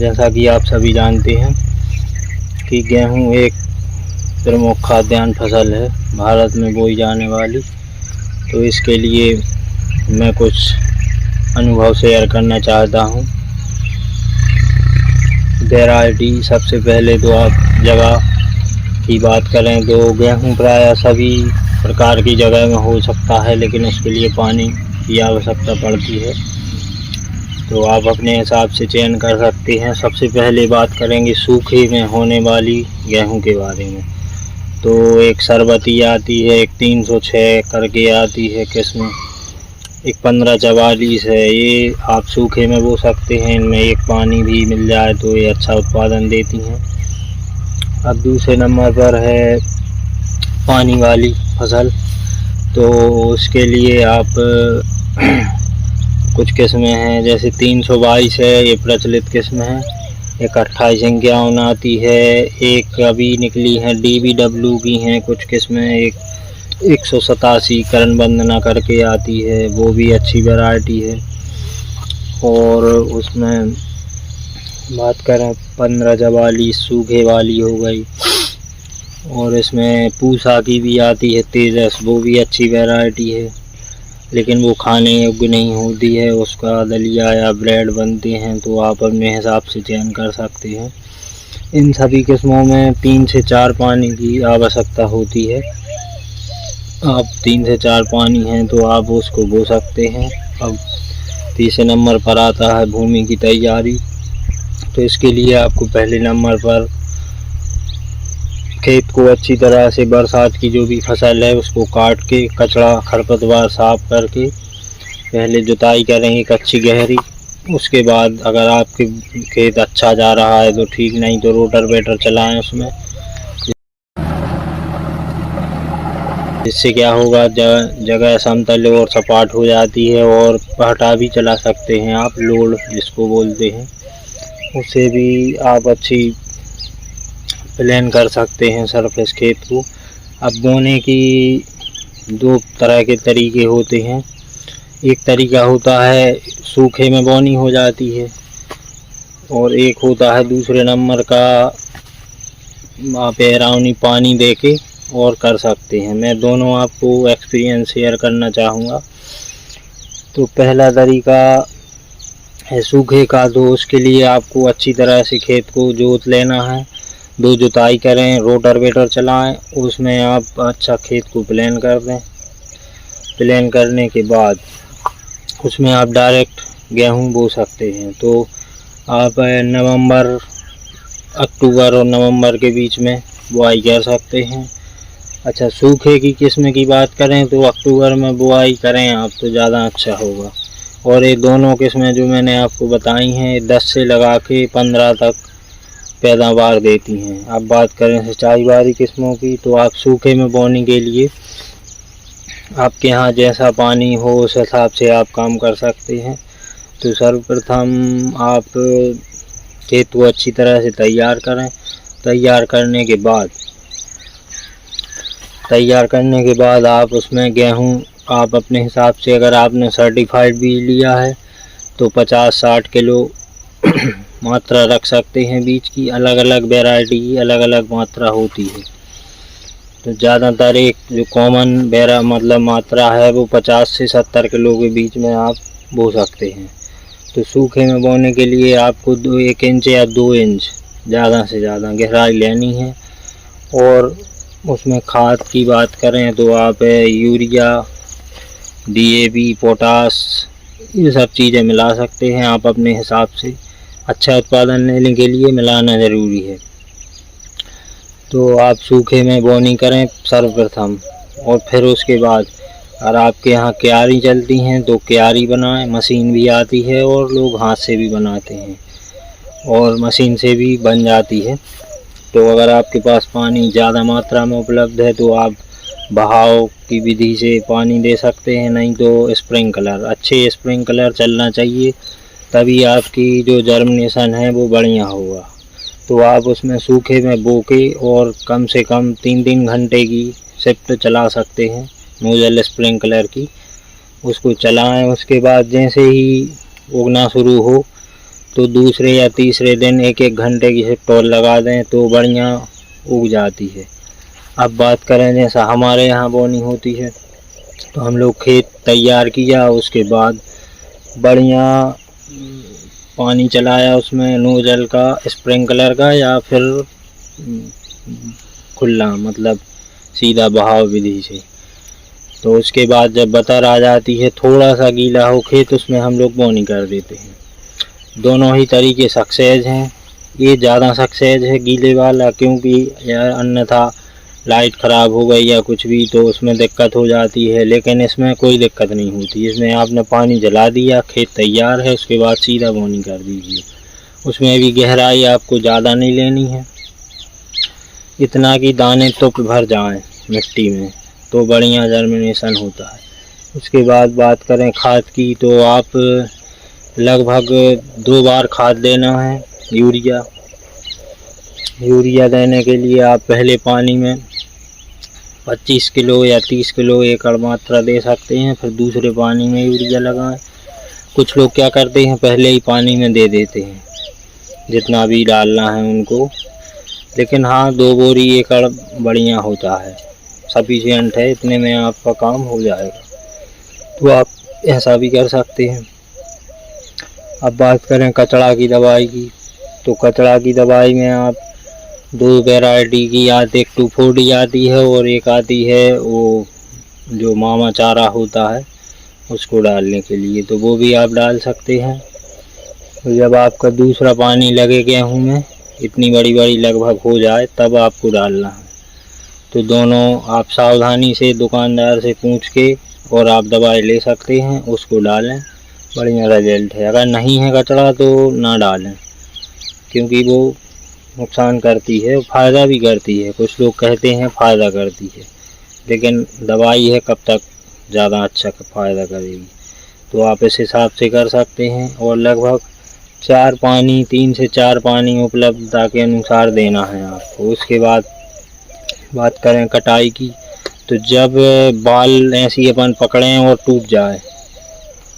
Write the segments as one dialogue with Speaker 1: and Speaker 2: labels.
Speaker 1: जैसा कि आप सभी जानते हैं कि गेहूं एक प्रमुख खाद्यान्न फसल है भारत में बोई जाने वाली। तो इसके लिए मैं कुछ अनुभव शेयर करना चाहता हूं। वैरायटी, सबसे पहले तो आप जगह की बात करें तो गेहूं प्रायः सभी प्रकार की जगह में हो सकता है, लेकिन उसके लिए पानी की आवश्यकता पड़ती है। तो आप अपने हिसाब से चयन कर सकते हैं। सबसे पहले बात करेंगे सूखे में होने वाली गेहूं के बारे में। तो एक सरबती आती है, एक 306 करके आती है किस्म, एक 1544 है। ये आप सूखे में बो सकते हैं। इनमें एक पानी भी मिल जाए तो ये अच्छा उत्पादन देती हैं। अब दूसरे नंबर पर है पानी वाली फसल। तो उसके लिए आप कुछ किस्में हैं, जैसे 322 है, ये प्रचलित किस्म है। एक 2851 आती है, एक अभी निकली है DBW की हैं कुछ किस्में, एक 187 करण वंदना करके आती है, वो भी अच्छी वैरायटी है। और उसमें बात करें 1544 सूखे वाली हो गई। और इसमें पूसा की भी आती है तेजस, वो भी अच्छी वैरायटी है, लेकिन वो खाने योग्य नहीं होती है। उसका दलिया या ब्रेड बनते हैं, तो आप अपने हिसाब से चयन कर सकते हैं। इन सभी किस्मों में 3 से 4 पानी की आवश्यकता होती है। आप 3 से 4 पानी हैं तो आप उसको बो सकते हैं। अब तीसरे नंबर पर आता है भूमि की तैयारी। तो इसके लिए आपको पहले नंबर पर खेत को अच्छी तरह से, बरसात की जो भी फसल है उसको काट के कचरा खरपतवार साफ करके पहले जुताई करेंगे एक अच्छी गहरी। उसके बाद अगर आपके खेत अच्छा जा रहा है तो ठीक, नहीं तो रोटावेटर चलाएं उसमें। इससे क्या होगा, जगह समतल और सपाट हो जाती है। और पहटा भी चला सकते हैं आप, लोड जिसको बोलते हैं, उससे भी आप अच्छी प्लान कर सकते हैं सरफेस खेत को। अब बोने की 2 तरह के तरीके होते हैं। एक तरीका होता है सूखे में बोनी हो जाती है, और एक होता है दूसरे नंबर का, आप एराउनी पानी देके और कर सकते हैं। मैं दोनों आपको एक्सपीरियंस शेयर करना चाहूँगा। तो पहला तरीका है सूखे का। तो उसके लिए आपको अच्छी तरह से खेत को जोत लेना है, 2 जुताई करें, रोटावेटर चलाएं, उसमें आप अच्छा खेत को प्लान कर दें। प्लान करने के बाद उसमें आप डायरेक्ट गेहूं बो सकते हैं। तो आप अक्टूबर और नवंबर के बीच में बुआई कर सकते हैं। अच्छा, सूखे की किस्म की बात करें तो अक्टूबर में बुआई करें आप तो ज़्यादा अच्छा होगा। और ये दोनों किस्में जो मैंने आपको बताई हैं 10 से लगा के 15 तक पैदावार देती हैं। अब बात करें सिंचाई वाली किस्मों की, तो आप सूखे में बोने के लिए आपके यहाँ जैसा पानी हो उस हिसाब से आप काम कर सकते हैं। तो सर्वप्रथम आप खेत को अच्छी तरह से तैयार करें। तैयार करने के बाद आप उसमें गेहूं आप अपने हिसाब से, अगर आपने सर्टिफाइड बीज लिया है तो 50-60 किलो मात्रा रख सकते हैं। बीज की अलग अलग वैरायटी की अलग अलग मात्रा होती है। तो ज़्यादातर एक जो कॉमन मात्रा है वो 50 से 70 किलो के बीच में आप बो सकते हैं। तो सूखे में बोने के लिए आपको 1 इंच या 2 इंच ज़्यादा से ज़्यादा गहराई लेनी है। और उसमें खाद की बात करें तो आप यूरिया, DAP, पोटास, ये सब चीज़ें मिला सकते हैं आप अपने हिसाब से। अच्छा उत्पादन लेने के लिए मिलाना ज़रूरी है। तो आप सूखे में बोनी करें सर्वप्रथम, और फिर उसके बाद अगर आपके यहाँ क्यारी चलती हैं तो क्यारी बनाएं। मशीन भी आती है और लोग हाथ से भी बनाते हैं, और मशीन से भी बन जाती है। तो अगर आपके पास पानी ज़्यादा मात्रा में उपलब्ध है तो आप बहाव की विधि से पानी दे सकते हैं, नहीं तो स्प्रिंकलर, अच्छे स्प्रिंकलर चलना चाहिए, तभी आपकी जो जर्मिनेशन है वो बढ़िया होगा। तो आप उसमें सूखे में बो के और कम से कम 3-3 घंटे की शिफ्ट चला सकते हैं नोजल स्प्रिंकलर की, उसको चलाएं। उसके बाद जैसे ही उगना शुरू हो तो दूसरे या तीसरे दिन 1-1 घंटे की टोल लगा दें तो बढ़िया उग जाती है। अब बात करें जैसा हमारे यहाँ बोनी होती है, तो हम लोग खेत तैयार किया, उसके बाद बढ़िया पानी चलाया उसमें नोजल का, स्प्रिंकलर का या फिर खुला मतलब सीधा बहाव विधि से। तो उसके बाद जब बतर आ जाती है, थोड़ा सा गीला हो खेत, उसमें हम लोग बोनी कर देते हैं। दोनों ही तरीके सक्सेस हैं। ये ज़्यादा सक्सेस है गीले वाला, क्योंकि यार अन्यथा लाइट ख़राब हो गई या कुछ भी तो उसमें दिक्कत हो जाती है, लेकिन इसमें कोई दिक्कत नहीं होती। इसमें आपने पानी जला दिया, खेत तैयार है, उसके बाद सीधा बोनी कर दीजिए। उसमें भी गहराई आपको ज़्यादा नहीं लेनी है, इतना कि दाने तुक भर जाएं मिट्टी में, तो बढ़िया जर्मिनेशन होता है। उसके बाद बात करें खाद की, तो आप लगभग 2 बार खाद देना है। यूरिया देने के लिए आप पहले पानी में 25 किलो या 30 किलो एकड़ मात्रा दे सकते हैं, फिर दूसरे पानी में यूरिया लगाएं। कुछ लोग क्या करते हैं, पहले ही पानी में दे देते हैं जितना भी डालना है उनको, लेकिन हाँ 2 बोरी एकड़ बढ़िया होता है, सफिशिएंट है, इतने में आपका काम हो जाएगा। तो आप ऐसा भी कर सकते हैं। अब बात करें कचड़ा की दवाई की, तो कचड़ा की दवाई में आप 2 वैरायटी की, एक 2,4-D आती है और एक आती है वो जो मामा चारा होता है उसको डालने के लिए, तो वो भी आप डाल सकते हैं। तो जब आपका दूसरा पानी लगे गेहूँ में, इतनी बड़ी लगभग हो जाए, तब आपको डालना है। तो दोनों आप सावधानी से दुकानदार से पूछ के और आप दवाई ले सकते हैं, उसको डालें, बढ़िया रिजल्ट है। अगर नहीं है कचड़ा तो ना डालें, क्योंकि वो नुकसान करती है, फ़ायदा भी करती है। कुछ लोग कहते हैं फ़ायदा करती है, लेकिन दवाई है, कब तक ज़्यादा अच्छा फ़ायदा करेगी। तो आप इस हिसाब से कर सकते हैं। और लगभग 3 से 4 पानी उपलब्धता के अनुसार देना है आपको। उसके बाद बात करें कटाई की, तो जब बाल ऐसी अपन पकड़ें और टूट जाए,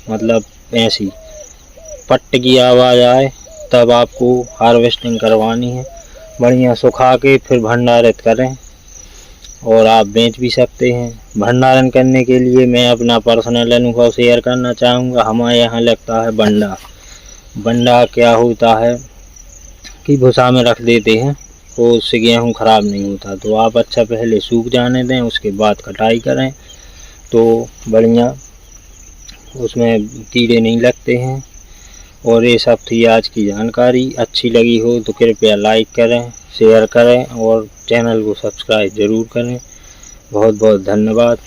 Speaker 1: मतलब ऐसी पट्ट की आवाज़ आए, तब आपको हार्वेस्टिंग करवानी है। बढ़िया सुखा के फिर भंडारित करें और आप बेच भी सकते हैं। भंडारण करने के लिए मैं अपना पर्सनल अनुभव शेयर करना चाहूँगा। हमारे यहाँ लगता है बंडा क्या होता है कि भूसा में रख देते हैं, तो उससे गेहूँ ख़राब नहीं होता। तो आप अच्छा पहले सूख जाने दें, उसके बाद कटाई करें, तो बढ़िया उसमें कीड़े नहीं लगते हैं। और ये सब थी आज की जानकारी। अच्छी लगी हो तो कृपया लाइक करें, शेयर करें और चैनल को सब्सक्राइब ज़रूर करें। बहुत बहुत धन्यवाद।